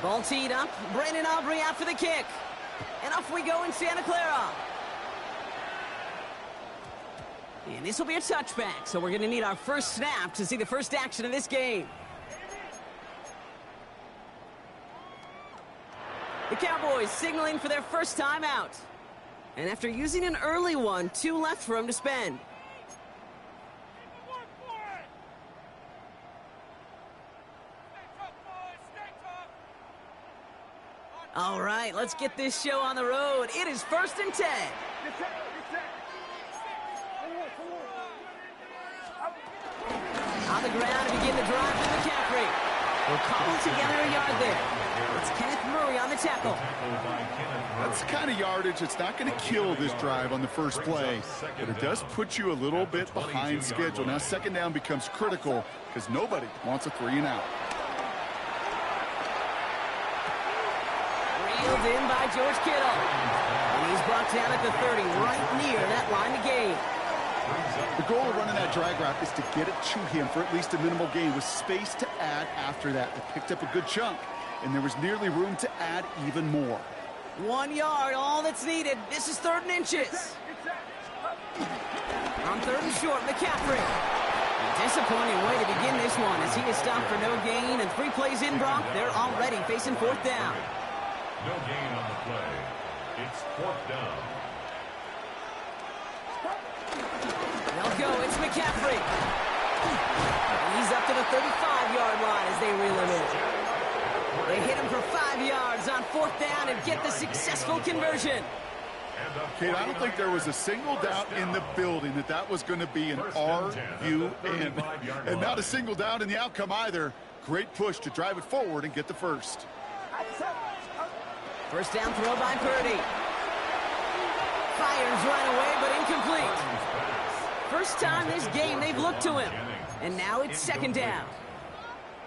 Ball teed up. Brandon Aubrey out for the kick. And off we go in Santa Clara. And this will be a touchback, so we're going to need our first snap to see the first action of this game. The Cowboys signaling for their first time out. And after using an early one, 2 left for him to spend. All right, let's get this show on the road. It is 1st and 10. On the ground to begin the drive from McCaffrey. We'll cobble together a yard there. It's Kenneth Murray on the tackle. That's the kind of yardage that's not going to kill this drive on the first play, but it does put you a little bit behind schedule. Now 2nd down becomes critical because nobody wants a 3 and out. Reeled in by George Kittle. And he's brought down at the 30, right near that line of gain. The goal of running that drag route is to get it to him for at least a minimal gain with space to add after that. They picked up a good chunk, and there was nearly room to add even more. 1 yard, all that's needed. This is 3rd and inches. On 3rd and short, McCaffrey. A disappointing way to begin this one as he is stopped for no gain, and 3 plays in, Brock. They're already facing 4th down. No gain on the play. It's 4th down. They'll go. It's McCaffrey. And he's up to the 35-yard line as they reel him in. They hit him for 5 yards on 4th down and get the successful conversion. Kate, I don't think there was a single doubt in the building that that was going to be an R-U-N. And not a single doubt in the outcome either. Great push to drive it forward and get the first. First down throw by Purdy. Fires right away, but incomplete. First time this game they've looked to him. And now it's 2nd down.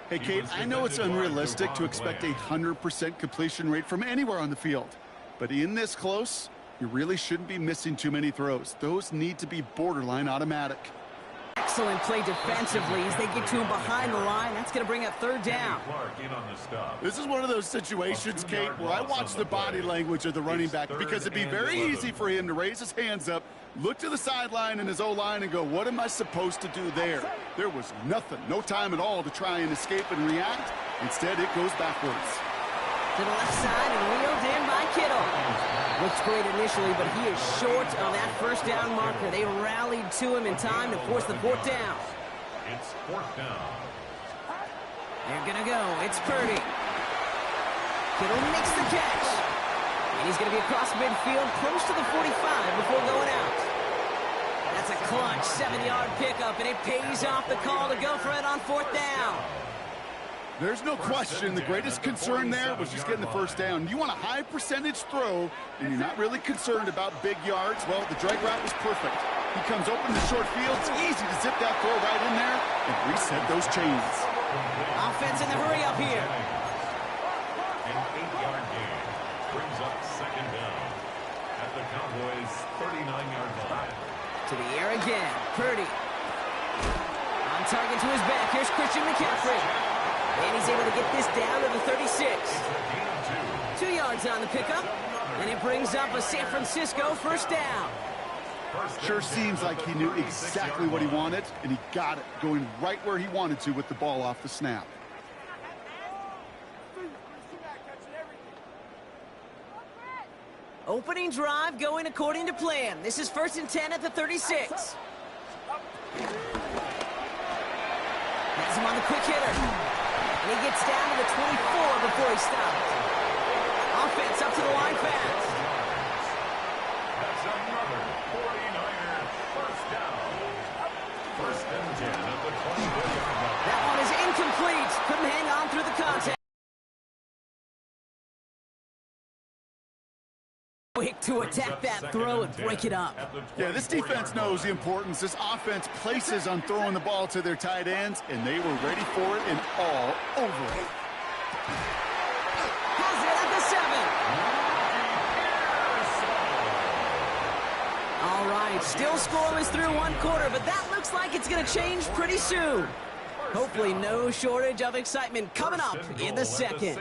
Hey, Kate, I know it's unrealistic to expect a 100% completion rate from anywhere on the field. But in this close, you really shouldn't be missing too many throws. Those need to be borderline automatic. Excellent play defensively as they get to him behind the line. That's going to bring up 3rd down. This is one of those situations, Kate, where I watch the body language of the running back because it'd be very easy for him to raise his hands up, look to the sideline and his O-line and go, what am I supposed to do there? There was nothing, no time at all to try and escape and react. Instead, it goes backwards. To the left side and reeled in by Kittle. Looks great initially, but he is short on that first down marker. They rallied to him in time to force the 4th down. It's 4th down. They're going to go. It's Purdy. Kittle makes the catch. And he's going to be across midfield, close to the 45 before going out. That's a clutch 7-yard pickup, and it pays off the call to go for it on 4th down. There's no question the greatest concern there was just getting the first down. You want a high percentage throw, and you're not really concerned about big yards. Well, the drag route was perfect. He comes open the short field. It's easy to zip that throw right in there and reset those chains. Offense in the hurry up here. An 8-yard gain brings up 2nd down at the Cowboys' 39-yard line. To the air again. Purdy. On target to his back. Here's Christian McCaffrey. And he's able to get this down to the 36. 2 yards on the pickup. And it brings up a San Francisco first down. Sure seems like he knew exactly what he wanted, and he got it, going right where he wanted to with the ball off the snap. Opening drive going according to plan. This is 1st and 10 at the 36. Has him on the quick hitter. And he gets down to the 24 before he stopped. Offense up to the line fast. That's another 49er first down. 1st and 10 at the 24-yard line. That one is incomplete. Couldn't hang on through the contact. Quick to attack that throw and break it up. Yeah, this defense knows the importance this offense places on throwing the ball to their tight ends, and they were ready for it and all over it. Has it at the 7. All right, still scoreless through 1 quarter, but that looks like it's going to change pretty soon. Hopefully no shortage of excitement coming up in the second.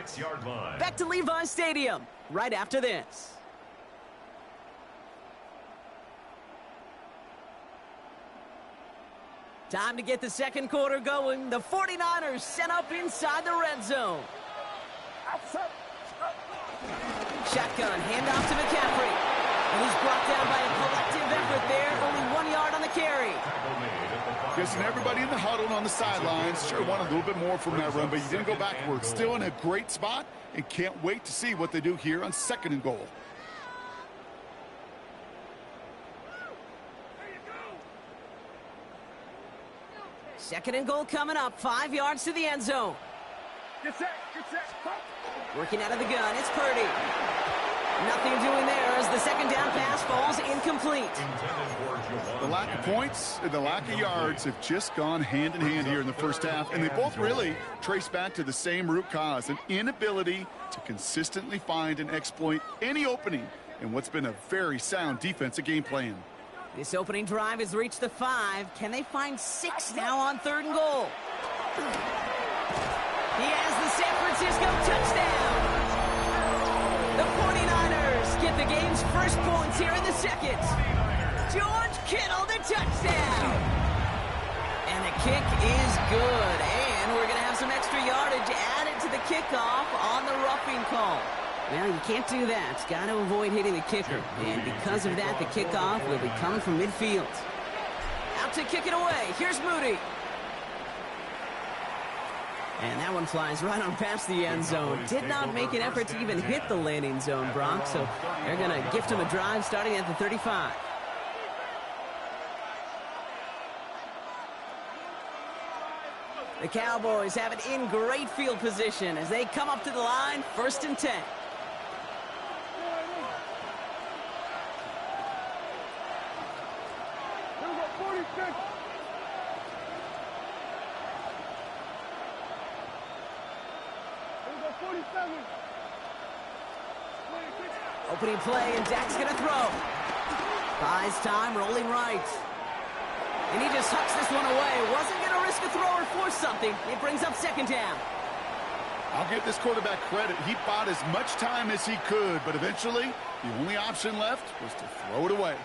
Back to Levi Stadium right after this. Time to get the second quarter going. The 49ers set up inside the red zone. Shotgun, handoff to McCaffrey. And he's brought down by a collective effort there. Only 1 yard on the carry. Guessing everybody in the huddle and on the sidelines sure want a little bit more from that run, but you didn't go backwards. Still in a great spot and can't wait to see what they do here on 2nd and goal. Second and goal coming up. 5 yards to the end zone. Get set. Working out of the gun. It's Purdy. Nothing doing there as the second down pass falls incomplete. The lack of points and the lack of yards have just gone hand in hand here in the first half, and they both really trace back to the same root cause, an inability to consistently find and exploit any opening in what's been a very sound defensive game plan. This opening drive has reached the 5. Can they find 6 now on 3rd and goal? He has the San Francisco touchdown. The 49ers get the game's first points here in the second. George Kittle, the touchdown. And the kick is good. And we're going to have some extra yardage added to the kickoff on the roughing call. Well, you can't do that. Got to avoid hitting the kicker. And because of that, the kickoff will be coming from midfield. Out to kick it away. Here's Moody. And that one flies right on past the end zone. Did not make an effort to even hit the landing zone, Brock. So they're going to gift him a drive starting at the 35. The Cowboys have it in great field position as they come up to the line, 1st and 10. Opening play, and Dak's going to throw. Buys time, rolling right. And he just hucks this one away. Wasn't going to risk a throw or force something. It brings up 2nd down. I'll give this quarterback credit. He bought as much time as he could, but eventually the only option left was to throw it away.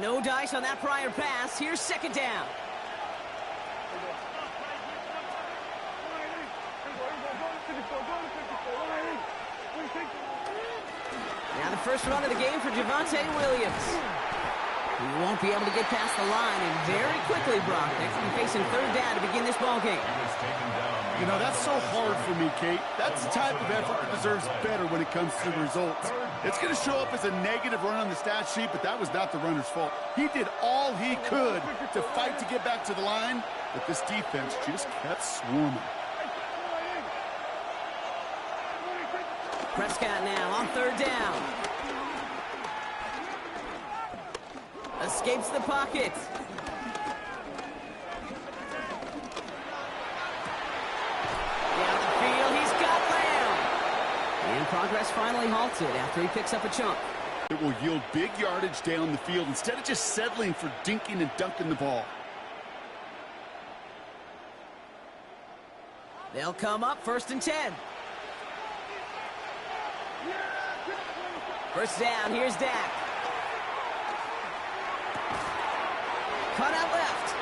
No dice on that prior pass. Here's 2nd down. Now the first run of the game for Javonte Williams. He won't be able to get past the line, and very quickly, Brock, they could be facing 3rd down to begin this ball game. You know, that's so hard for me, Kate. That's the type of effort that deserves better when it comes to the results. It's going to show up as a negative run on the stat sheet, but that was not the runner's fault. He did all he could to fight to get back to the line, but this defense just kept swarming. Prescott now on 3rd down. Escapes the pocket. Down the field, he's got Lamb. And progress finally halted after he picks up a chunk. It will yield big yardage down the field instead of just settling for dinking and dunking the ball. They'll come up 1st and 10. 1st down, here's Dak. Cut out left.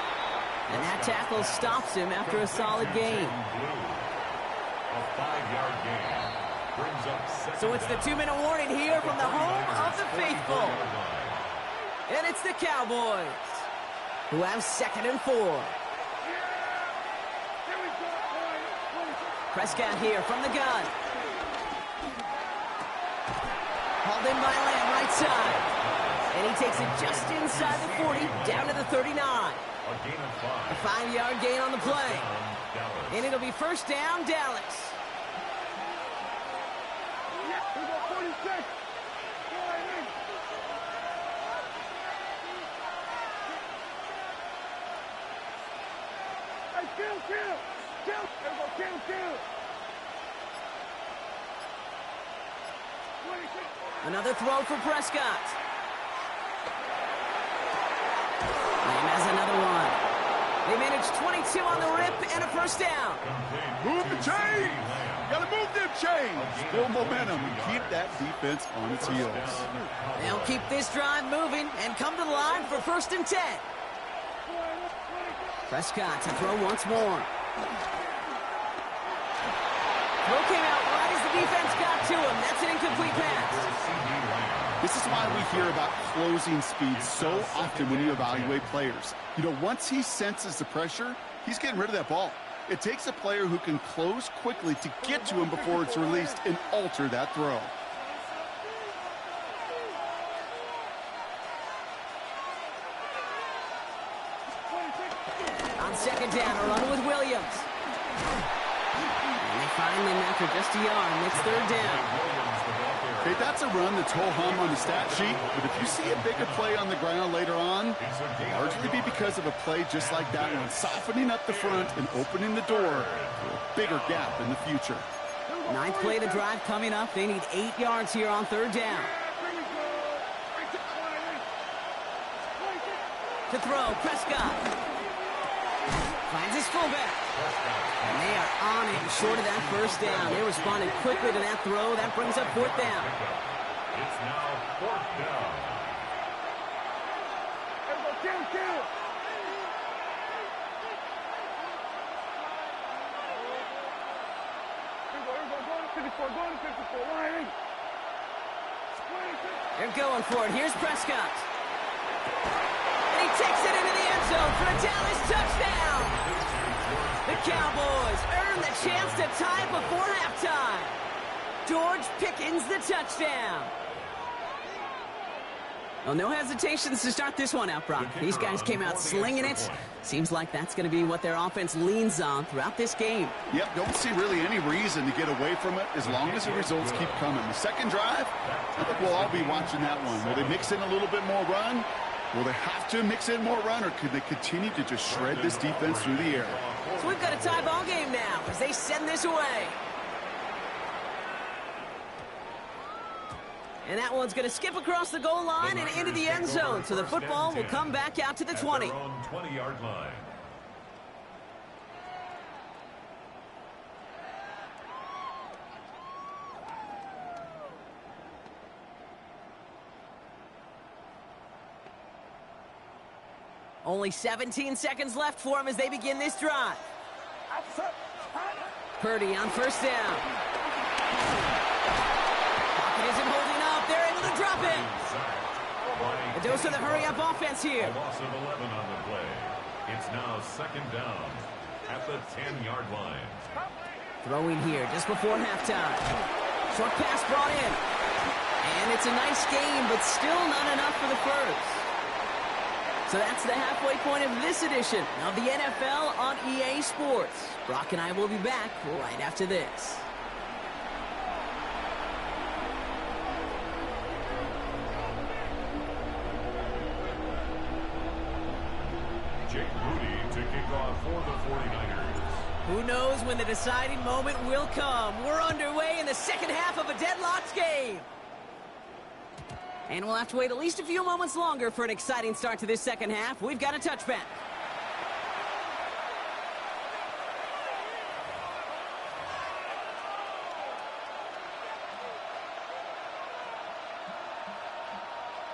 And that tackle stops him after a solid gain. A 5-yard gain brings up So it's the 2-minute warning here from the home of the faithful. And it's the Cowboys, who have 2nd and 4. Prescott here from the gun. Hauled in by Lamb, right side. And he takes it just inside the 40, down to the 39. A 5-yard gain on the play. And it'll be 1st down, Dallas. Another throw for Prescott. And has another one. They managed 22 on the rip and a first down. Move the chains. Got to move them chains. Build momentum and keep that defense on its heels. They'll keep this drive moving and come to the line for 1st and 10. Prescott to throw once more. Throw came out right as the defense got to him. That's an incomplete pass. This is why we hear about closing speed so often when you evaluate players. You know, once he senses the pressure, he's getting rid of that ball. It takes a player who can close quickly to get to him before it's released and alter that throw. On 2nd down, a run with Williams. And they find him after just a yard. It's 3rd down. Okay, that's a run that's ho-hum on the stat sheet, but if you see a bigger play on the ground later on, it'll largely be because of a play just like that one, softening up the front and opening the door for a bigger gap in the future. 9th play of the drive coming up. They need 8 yards here on 3rd down. To throw, Prescott. Finds his fullback. And they are on it short of that first down. They responded quickly to that throw. That brings up 4th down. It's now 4th down. They're going for it. Here's Prescott. And he takes it into the end zone for a Dallas touchdown. The Cowboys earn the chance to tie before halftime. George Pickens the touchdown. Well, no hesitations to start this one out, Brock. These guys came out slinging it. Seems like that's going to be what their offense leans on throughout this game. Yep, don't see really any reason to get away from it as long as the results keep coming. The second drive, I think we'll all be watching that one. Will they mix in a little bit more run? Will they have to mix in more run, or could they continue to just shred this defense through the air? So we've got a tie ball game now as they send this away. And that one's going to skip across the goal line and into the end zone. So the football will come back out to the 20. 20-yard line. Only 17 seconds left for him as they begin this drive. Purdy on 1st down. Pocket isn't holding up. They're able to drop it. A dose of the hurry-up offense here. A loss of 11 on the play. It's now 2nd down at the 10-yard line. Throwing here just before halftime. Short pass brought in. And it's a nice game, but still not enough for the first. So that's the halfway point of this edition of the NFL on EA Sports. Brock and I will be back right after this. Jake Moody to kick off for the 49ers. Who knows when the deciding moment will come. We're underway in the second half of a deadlocked game. And we'll have to wait at least a few moments longer for an exciting start to this second half. We've got a touchback.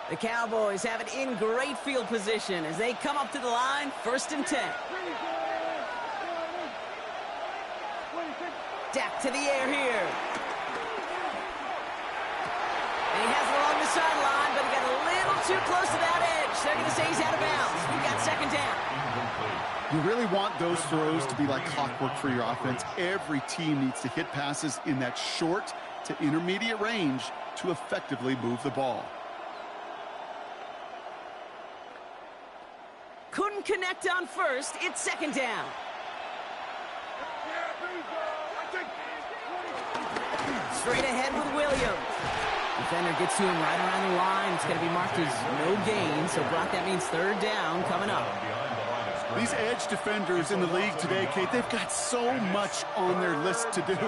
The Cowboys have it in great field position as they come up to the line, 1st and 10. Dak to the air here. And he has it along the sideline, but he got a little too close to that edge. They're going to say he's out of bounds. We've got 2nd down. You really want those throws to be like clockwork for your offense. Every team needs to hit passes in that short to intermediate range to effectively move the ball. Couldn't connect on 1st. It's 2nd down. Straight ahead with Williams. Defender gets to him right around the line. It's going to be marked as no gain. So, Brock, that means 3rd down coming up. Behind the line of These edge defenders in the league today, Kate, they've got so much on their list to do.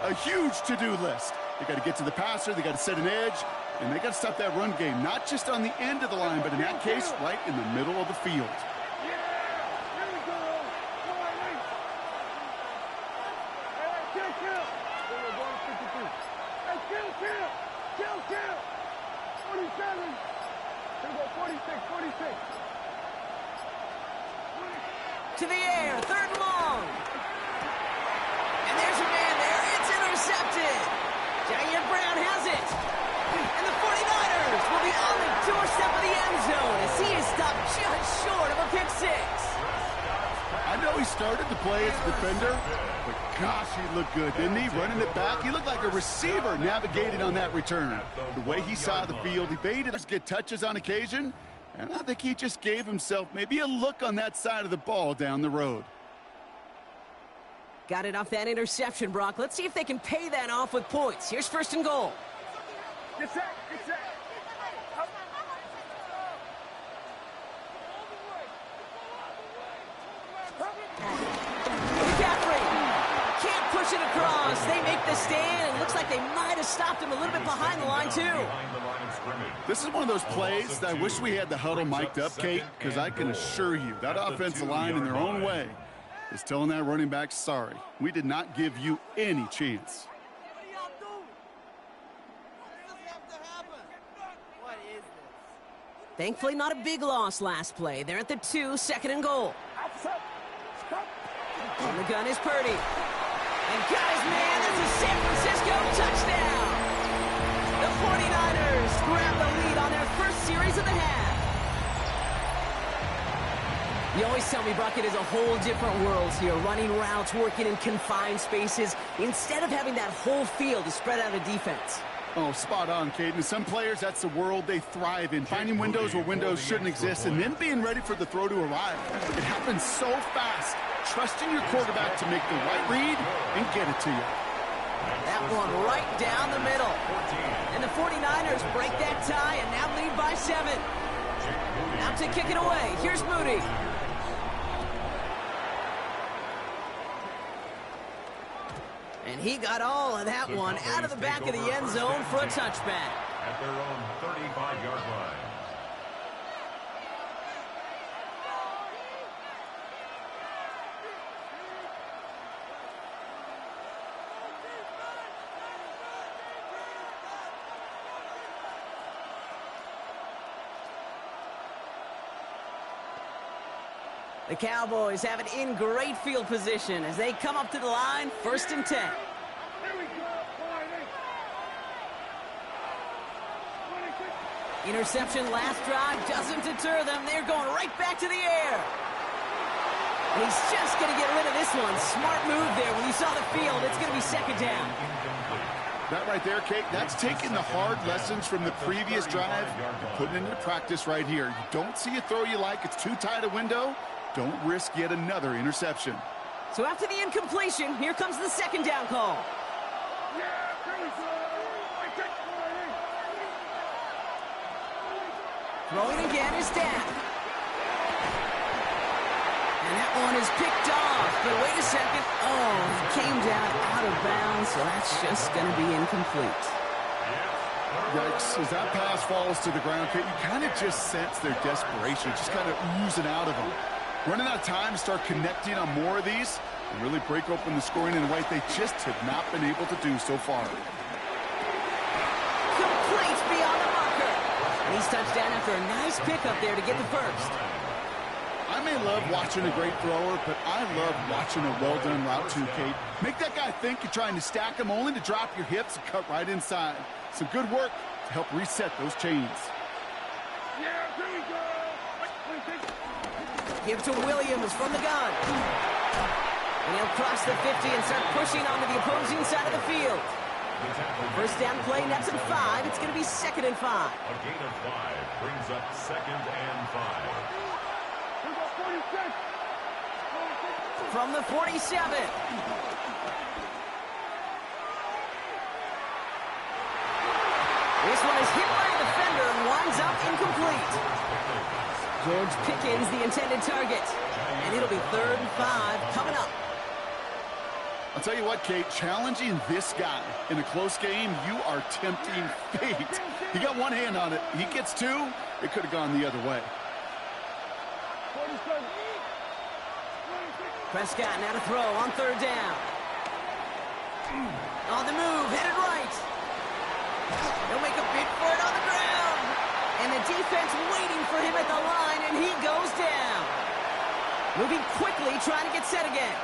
A huge to-do list. They got to get to the passer, they got to set an edge, and they got to stop that run game, not just on the end of the line, but in that case, right in the middle of the field. To the air, third and long. And there's a man there. It's intercepted. Jair Brown has it. And the 49ers will be on the doorstep of the end zone as he is stopped just short of a pick six. I know he started to play as a defender, but gosh, he looked good, didn't he? Running it back, he looked like a receiver navigating on that return. The way he saw the field, he baited us get touches on occasion, and I think he just gave himself maybe a look on that side of the ball down the road. Got it off that interception, Brock. Let's see if they can pay that off with points. Here's first and goal. Get set, get set. Can't push it across. They make the stand. It looks like they might have stopped him a little bit behind the line, too. This is one of those plays that I wish we had the huddle mic'd up, Kate, because I can assure you that offensive line in their own way is telling that running back, sorry, we did not give you any chance. Thankfully, not a big loss last play. They're at the 2, second and goal. On the gun is Purdy. And guys, man, that's a San Francisco touchdown. The 49ers grab the lead on their first series of the half. You always tell me, Brock, it is a whole different world here. Running routes, working in confined spaces, instead of having that whole field to spread out a defense. Oh, spot on, Caden. Some players, that's the world they thrive in. Finding windows where windows shouldn't exist and then being ready for the throw to arrive. It happens so fast. Trusting your quarterback to make the right read and get it to you. That one right down the middle. And the 49ers break that tie and now lead by 7. Out to kick it away. Here's Moody. And he got all of that one out of the back of the end zone for a touchback. At their own 35-yard line. The Cowboys have it in great field position as they come up to the line, 1st and 10. Interception last drive doesn't deter them. They're going right back to the air. And he's just going to get rid of this one. Smart move there. When you saw the field, it's going to be second down. That right there, Kate, that's taking the hard lessons from the previous drive and putting it into practice right here. You don't see a throw you like, it's too tight a window. Don't risk yet another interception. So after the incompletion, here comes the second down call. Throwing again is Dan. And that one is picked off. But wait a second. Oh, it came down out of bounds, so that's just going to be incomplete. Yikes, as that pass falls to the ground, Kate, you kind of just sense their desperation, just kind of oozing out of them. Running out of time to start connecting on more of these and really break open the scoring in a way they just have not been able to do so far. Complete beyond the marker. And he's touchdown after a nice pickup there to get the first. I may love watching a great thrower, but I love watching a well-done route too, Kate. Make that guy think you're trying to stack him only to drop your hips and cut right inside. Some good work to help reset those chains. Yeah, here we go. Give to Williams from the gun. And he'll cross the 50 and start pushing onto the opposing side of the field. First down play, that's at 5. It's going to be 2nd and 5. A gain of 5 brings up 2nd and 5. From the 47. This one is hit by a defender and winds up incomplete. George Pickens, the intended target. And it'll be 3rd and 5 coming up. I'll tell you what, Kate, challenging this guy in a close game, you are tempting fate. He got one hand on it. He gets two. It could have gone the other way. Prescott now to throw on 3rd down. On the move, headed right. He'll make a bid for it on the ground. And the defense waiting for him at the line, and he goes down. Moving quickly, trying to get set again.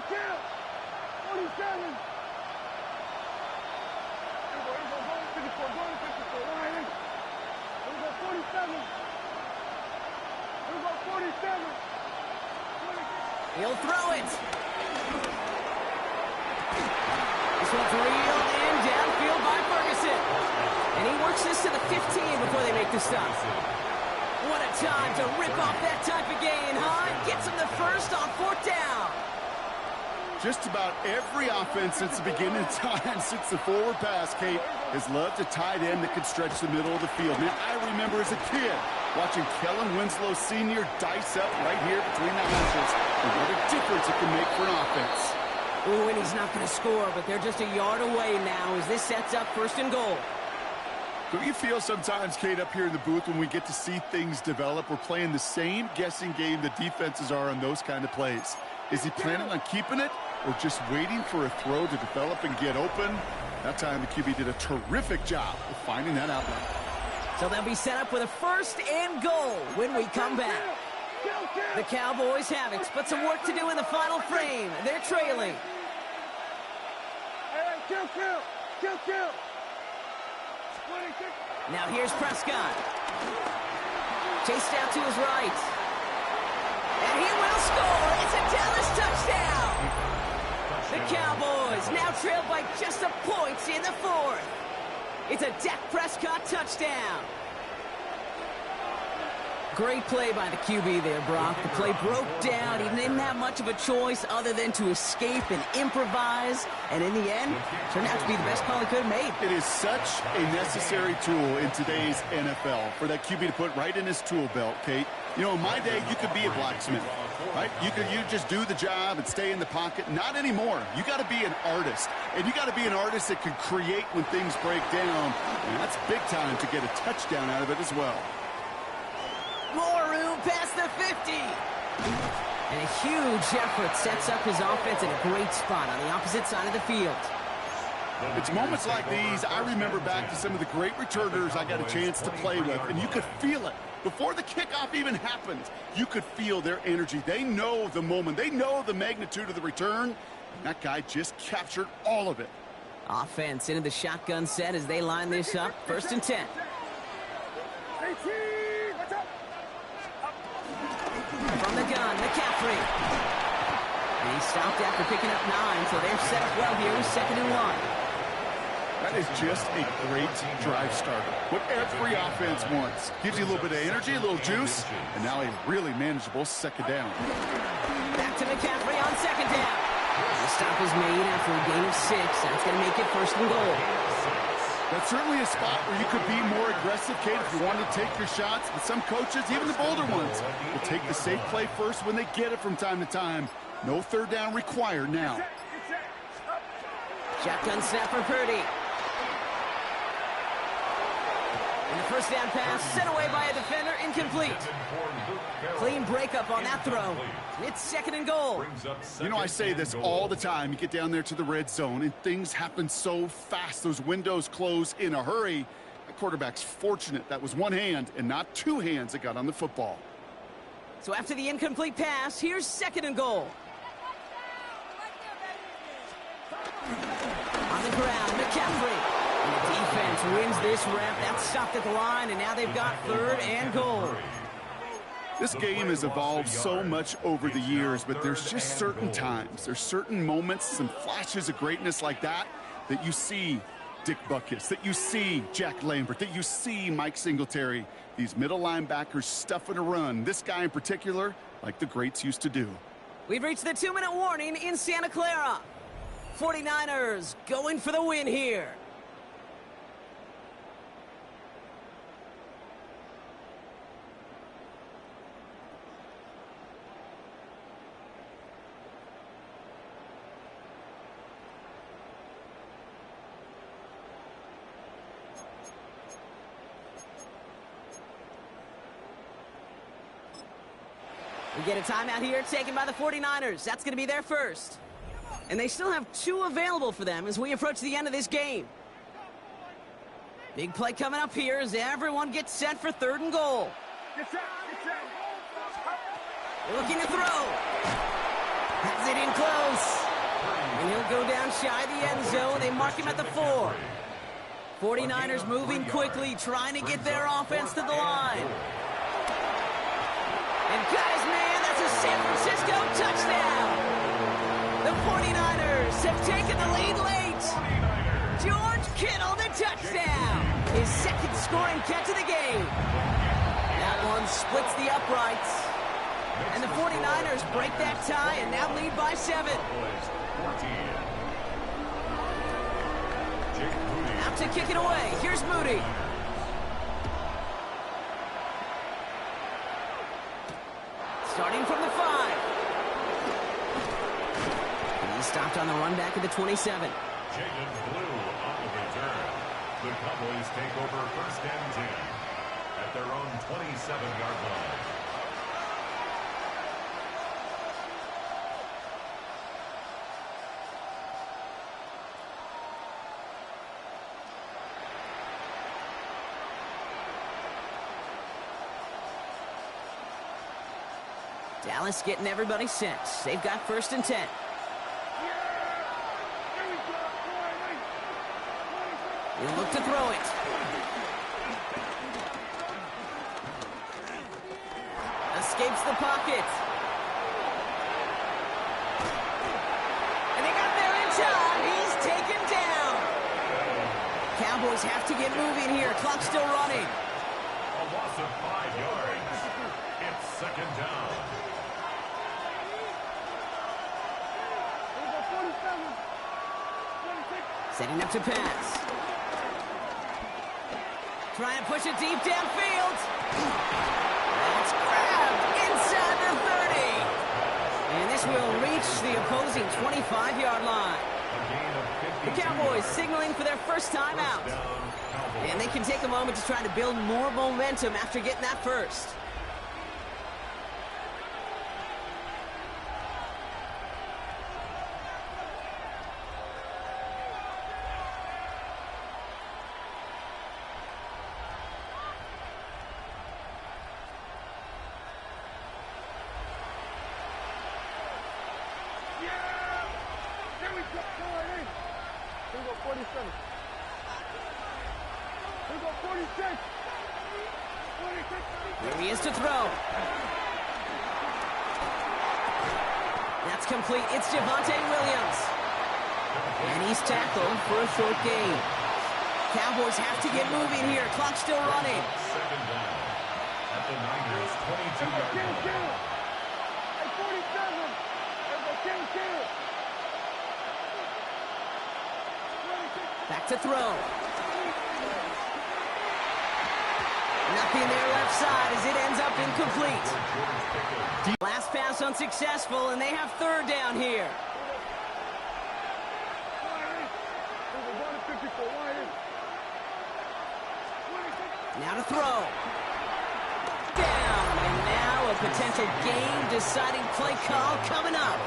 Kill! 47! He'll throw it. This one's reeled in downfield by Ferguson. And he works this to the 15 before they make the stop. What a time to rip off that type of gain, huh? Gets him the first on 4th down. Just about every offense since the beginning of time, since the forward pass, Kate, has loved a tight end that could stretch the middle of the field. Man, I remember as a kid watching Kellen Winslow Sr. dice up right here between the hashes. And what a difference it can make for an offense. Ooh, and he's not going to score, but they're just a yard away now as this sets up 1st and goal. Don't you feel sometimes, Kate, up here in the booth when we get to see things develop, we're playing the same guessing game the defenses are on those kind of plays? Is he planning on keeping it or just waiting for a throw to develop and get open? That time the QB did a terrific job of finding that outlet. So they'll be set up with a 1st and goal when we come back. The Cowboys have it, but some work to do in the final frame. They're trailing. Kill! Now here's Prescott. Chased out to his right. And he will score. It's a Dallas touchdown. The Cowboys now trail by just a point in the 4th. It's a Dak Prescott touchdown. Great play by the QB there, Brock. The play broke down. He didn't have much of a choice other than to escape and improvise. And in the end, turned out to be the best call he could have made. It is such a necessary tool in today's NFL for that QB to put right in his tool belt, Kate. You know, in my day, you could be a blacksmith, right? You just do the job and stay in the pocket. Not anymore. You got to be an artist. And you got to be an artist that can create when things break down. And that's big time to get a touchdown out of it as well. More room past the 50. And a huge effort sets up his offense in a great spot on the opposite side of the field. It's moments like these I remember back to some of the great returners I got a chance to play with, and you could feel it. Before the kickoff even happened, you could feel their energy. They know the moment. They know the magnitude of the return. And that guy just captured all of it. Offense into the shotgun set as they line this up. 1st and 10. From the gun, McCaffrey. And he stopped after picking up 9, so they're set up well here with 2nd and 1. That is just a great drive starter. What every offense wants. Gives you a little bit of energy, a little juice, and now a really manageable 2nd down. Back to McCaffrey on 2nd down. The stop is made after a gain of 6. That's going to make it 1st and goal. That's certainly a spot where you could be more aggressive, Kate, if you want to take your shots. But some coaches, even the bolder ones, will take the safe play first when they get it from time to time. No 3rd down required now. Shotgun snap for Purdy. And the 1st down pass sent away by a defender, incomplete. Clean breakup on that throw. It's 2nd and goal. You know, I say this all the time. You get down there to the red zone, and things happen so fast. Those windows close in a hurry. The quarterback's fortunate that was one hand and not 2 hands that got on the football. So after the incomplete pass, here's 2nd and goal. On the ground, McCaffrey. And the defense wins this rep. That's stopped at the line, and now they've got 3rd and goal. This game has evolved so much over the years, but there's just certain times, there's certain moments, some flashes of greatness like that you see Dick Butkus, that you see Jack Lambert, that you see Mike Singletary. These middle linebackers stuffing a run. This guy in particular, like the greats used to do. We've reached the 2-minute warning in Santa Clara. 49ers going for the win here. We get a timeout here taken by the 49ers. That's going to be their first. And they still have 2 available for them as we approach the end of this game. Big play coming up here as everyone gets set for 3rd and goal. Looking to throw. Has it in close. And he'll go down shy of the end zone. They mark him at the 4. 49ers moving quickly, trying to get their offense to the line. And got his man. That's a San Francisco touchdown. The 49ers have taken the lead late. George Kittle, the touchdown. His 2nd scoring catch of the game. That one splits the uprights. And the 49ers break that tie and now lead by 7. Out to kick it away. Here's Moody. Starting from the 5. And he's stopped on the run back at the 27. Jaden Blue on the return. The Cowboys take over 1st and 10 at their own 27-yard line. Dallas getting everybody set. They've got 1st and 10. He'll look to throw it. Escapes the pocket. And they got there in time. He's taken down. Cowboys have to get moving here. Clock's still running. A loss of 5 yards. It's 2nd down. Setting up to pass. Trying to push it deep downfield. That's grabbed inside the 30. And this will reach the opposing 25-yard line. The Cowboys signaling for their first time out. And they can take a moment to try to build more momentum after getting that first. Here he is to throw. That's complete. It's Javonte Williams. And he's tackled for a short gain. Cowboys have to get moving here. Clock's still running. 2nd down at the Niners' 22-yard line. Back to throw. Nothing there left side as it ends up incomplete. Last pass unsuccessful, and they have 3rd down here. Now to throw. Down, and now a potential game-deciding play call coming up.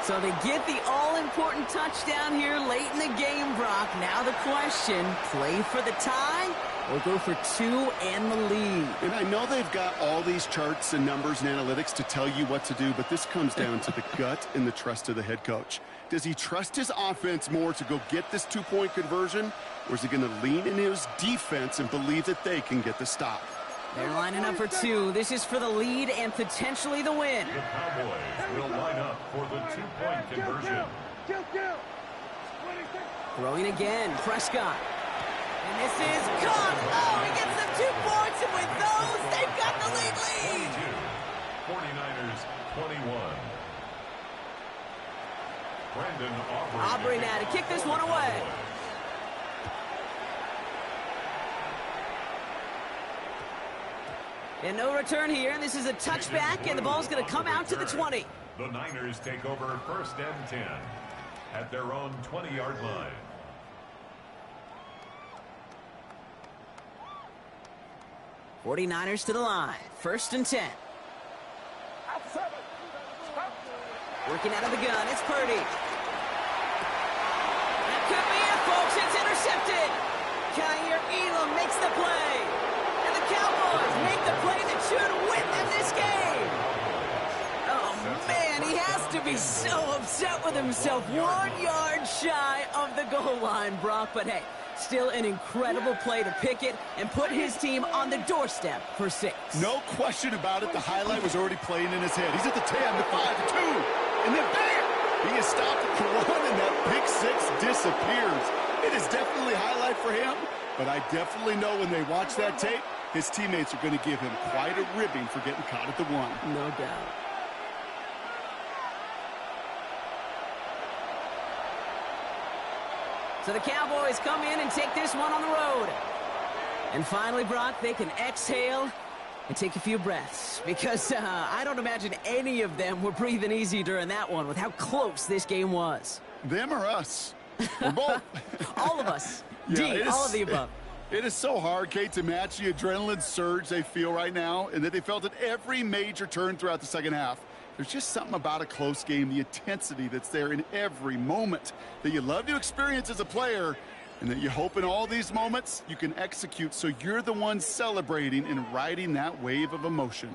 So they get the all-important touchdown here late in the game, Brock. Now the question, play for the tie or go for 2 and the lead? And I know they've got all these charts and numbers and analytics to tell you what to do, but this comes down to the gut and the trust of the head coach. Does he trust his offense more to go get this 2-point conversion, or is he going to lean in his defense and believe that they can get the stop? They're lining up for 2. This is for the lead and potentially the win. The Cowboys will line up for the 2-point conversion. Throwing again, Prescott. And this is caught. Oh, he gets them 2 points, and with those, they've got the lead. Brandon Aubrey now to kick this one away. And no return here. This is a touchback, and the ball's going to come out to the 20. The Niners take over 1st and 10 at their own 20-yard line. '49ers to the line. 1st and 10. Working out of the gun. It's Purdy. That could be it, folks. It's intercepted. Kyer Elam makes the play. And the Cowboys make the play that should win them this game. Oh, man, he has to be so upset with himself. 1 yard shy of the goal line, Brock. But, hey, still an incredible play to pick it and put his team on the doorstep for 6. No question about it. The highlight was already playing in his head. He's at the 10, the 5, the 2, and then bam! He is stopped at the 1, and that pick 6 disappears. It is definitely a highlight for him, but I definitely know when they watch that tape, his teammates are going to give him quite a ribbing for getting caught at the 1. No doubt. So the Cowboys come in and take this one on the road. And finally, Brock, they can exhale and take a few breaths. Because I don't imagine any of them were breathing easy during that one with how close this game was. Them or us? Or both. All of us. Yeah, all of the above. It is so hard, Kate, to match the adrenaline surge they feel right now and that they felt at every major turn throughout the second half. There's just something about a close game, the intensity that's there in every moment that you love to experience as a player, and that you hope in all these moments you can execute so you're the one celebrating and riding that wave of emotion.